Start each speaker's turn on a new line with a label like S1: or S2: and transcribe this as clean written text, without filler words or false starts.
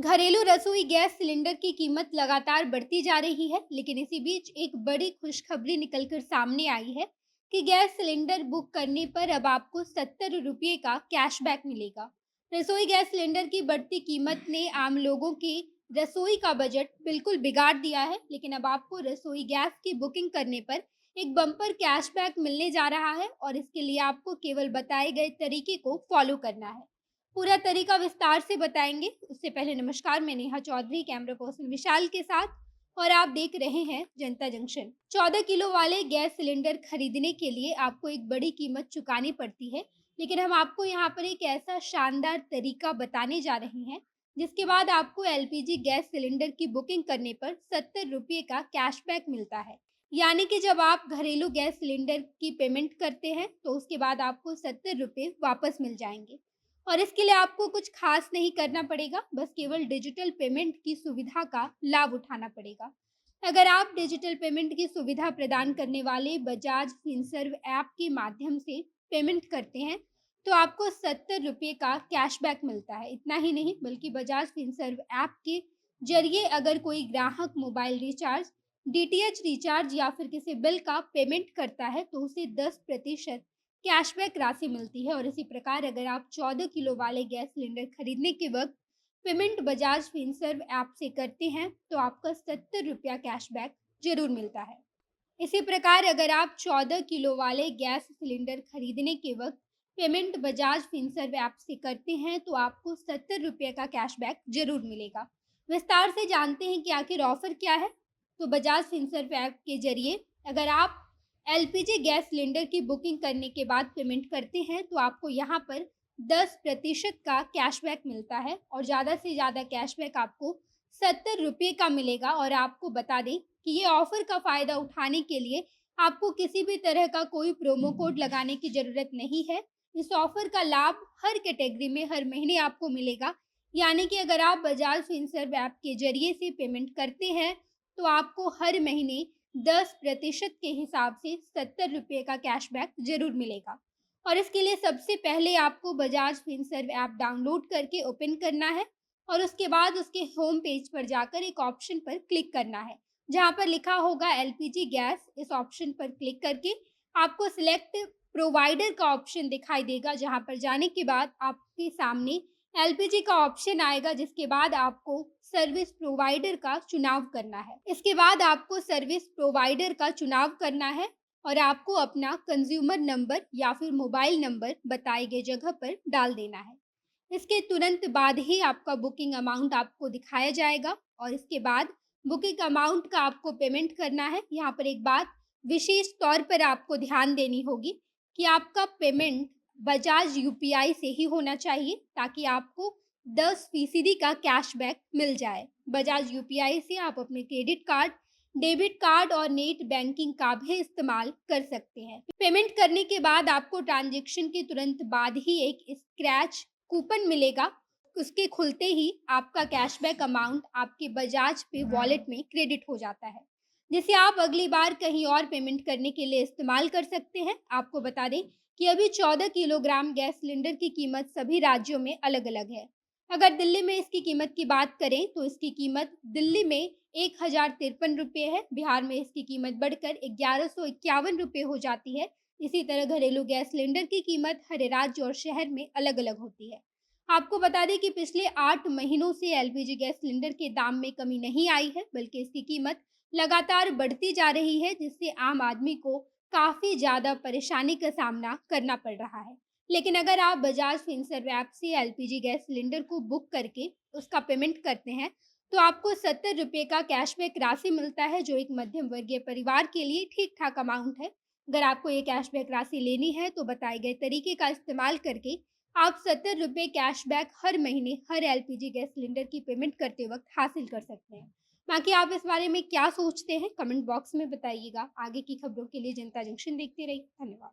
S1: घरेलू रसोई gas cylinder की कीमत लगातार बढ़ती जा रही है, लेकिन इसी बीच एक बड़ी खुशखबरी निकलकर सामने आई है कि गैस सिलेंडर बुक करने पर अब आपको 70 रुपये का कैशबैक मिलेगा। रसोई गैस सिलेंडर की बढ़ती कीमत ने आम लोगों की रसोई का बजट बिल्कुल बिगाड़ दिया है, लेकिन अब आपको रसोई गैस की बुकिंग करने पर एक बम्पर कैशबैक मिलने जा रहा है और इसके लिए आपको केवल बताए गए तरीके को फॉलो करना है। पूरा तरीका विस्तार से बताएँगे। उससे पहले नमस्कार, मैं नेहा चौधरी कैमरा पर्सन विशाल के साथ और आप देख रहे हैं जनता जंक्शन। 14 किलो वाले गैस सिलेंडर खरीदने के लिए आपको एक बड़ी कीमत चुकानी पड़ती है, लेकिन हम आपको यहाँ पर एक ऐसा शानदार तरीका बताने जा रहे हैं, जिसके बाद आपको एलपीजी गैस सिलेंडर की बुकिंग करने पर 70 रुपये का कैशबैक मिलता है। यानी कि जब आप घरेलू गैस सिलेंडर की पेमेंट करते हैं, तो उसके बाद आपको 70 रुपये वापस मिल जाएँगे। और इसके लिए आपको कुछ खास नहीं करना पड़ेगा, बस केवल डिजिटल पेमेंट की सुविधा का लाभ उठाना पड़ेगा। अगर आप डिजिटल पेमेंट की सुविधा प्रदान करने वाले बजाज फिनसर्व ऐप के माध्यम से पेमेंट करते हैं, तो आपको 70 रुपये का कैशबैक मिलता है। इतना ही नहीं, बल्कि बजाज फिनसर्व ऐप के जरिए अगर कोई ग्राहक मोबाइल रिचार्ज, डीटीएच रिचार्ज या फिर किसी बिल का पेमेंट करता है, तो उसे 10% कैशबैक राशि मिलती है। और इसी प्रकार अगर आप 14 किलो वाले गैस सिलेंडर खरीदने के वक्त पेमेंट बजाज फिनसर्व ऐप से करते हैं, तो आपका 70 रुपया कैशबैक जरूर मिलता है। इसी प्रकार अगर आप 14 किलो वाले गैस सिलेंडर खरीदने के वक्त पेमेंट बजाज फिनसर्व ऐप से करते हैं, तो आपको 70 रुपये का कैशबैक जरूर मिलेगा। विस्तार से जानते हैं कि आखिर ऑफर क्या है। तो बजाज फिनसर्व ऐप के जरिए अगर आप एलपीजी गैस सिलेंडर की बुकिंग करने के बाद पेमेंट करते हैं, तो आपको यहाँ पर 10% का कैशबैक मिलता है और ज़्यादा से ज़्यादा कैशबैक आपको 70 रुपये का मिलेगा। और आपको बता दें कि ये ऑफ़र का फ़ायदा उठाने के लिए आपको किसी भी तरह का कोई प्रोमो कोड लगाने की ज़रूरत नहीं है। इस ऑफ़र का लाभ हर कैटेगरी में हर महीने आपको मिलेगा। यानी कि अगर आप बजाज फिनसर्व ऐप के ज़रिए से पेमेंट करते हैं, तो आपको हर महीने 10% के हिसाब से 70 रुपये का कैशबैक ज़रूर मिलेगा। और इसके लिए सबसे पहले आपको बजाज फिनसर्व ऐप डाउनलोड करके ओपन करना है और उसके बाद उसके होम पेज पर जाकर एक ऑप्शन पर क्लिक करना है, जहाँ पर लिखा होगा एलपीजी गैस। इस ऑप्शन पर क्लिक करके आपको सिलेक्ट प्रोवाइडर का ऑप्शन दिखाई देगा, जहाँ पर जाने के बाद आपके सामने एलपीजी का ऑप्शन आएगा, जिसके बाद आपको सर्विस प्रोवाइडर का चुनाव करना है। इसके बाद आपको सर्विस प्रोवाइडर का चुनाव करना है और आपको अपना कंज्यूमर नंबर या फिर मोबाइल नंबर बताई गई जगह पर डाल देना है। इसके तुरंत बाद ही आपका बुकिंग अमाउंट आपको दिखाया जाएगा और इसके बाद बुकिंग अमाउंट का आपको पेमेंट करना है। यहाँ पर एक बात विशेष तौर पर आपको ध्यान देनी होगी कि आपका पेमेंट बजाज यूपीआई से ही होना चाहिए, ताकि आपको 10% का कैशबैक मिल जाए। बजाज यूपीआई से आप अपने क्रेडिट कार्ड, डेबिट कार्ड और नेट बैंकिंग का भी इस्तेमाल कर सकते हैं। पेमेंट करने के बाद आपको ट्रांजैक्शन के तुरंत बाद ही एक स्क्रैच कूपन मिलेगा। उसके खुलते ही आपका कैशबैक अमाउंट आपके बजाज पे वॉलेट में क्रेडिट हो जाता है, जिसे आप अगली बार कहीं और पेमेंट करने के लिए इस्तेमाल कर सकते हैं। आपको बता दें कि अभी 14 किलोग्राम गैस सिलेंडर की कीमत सभी राज्यों में अलग-अलग है। अगर दिल्ली में इसकी कीमत की बात करें, तो इसकी कीमत दिल्ली में 1053 रुपये है, बिहार में इसकी कीमत बढ़कर 1151 रुपये हो जाती है। इसी तरह घरेलू गैस सिलेंडर की कीमत हर राज्य और शहर में अलग-अलग होती है। आपको बता दें कि पिछले 8 महीनों से एलपीजी गैस सिलेंडर के दाम में कमी नहीं आई है, बल्कि इसकी कीमत लगातार बढ़ती जा रही है, जिससे आम आदमी को काफ़ी ज़्यादा परेशानी का सामना करना पड़ रहा है। लेकिन अगर आप बजाज फिनसर्व ऐप से एलपीजी गैस सिलेंडर को बुक करके उसका पेमेंट करते हैं, तो आपको 70 रुपये का कैशबैक राशि मिलता है, जो एक मध्यम वर्गीय परिवार के लिए ठीक-ठाक अमाउंट है। अगर आपको ये कैशबैक राशि लेनी है, तो बताए गए तरीके का इस्तेमाल करके आप 70 रुपये कैशबैक हर महीने हर एलपीजी गैस सिलेंडर की पेमेंट करते वक़्त हासिल कर सकते हैं। बाकी आप इस बारे में क्या सोचते हैं, कमेंट बॉक्स में बताइएगा। आगे की खबरों के लिए जनता जंक्शन देखते रहिए। धन्यवाद।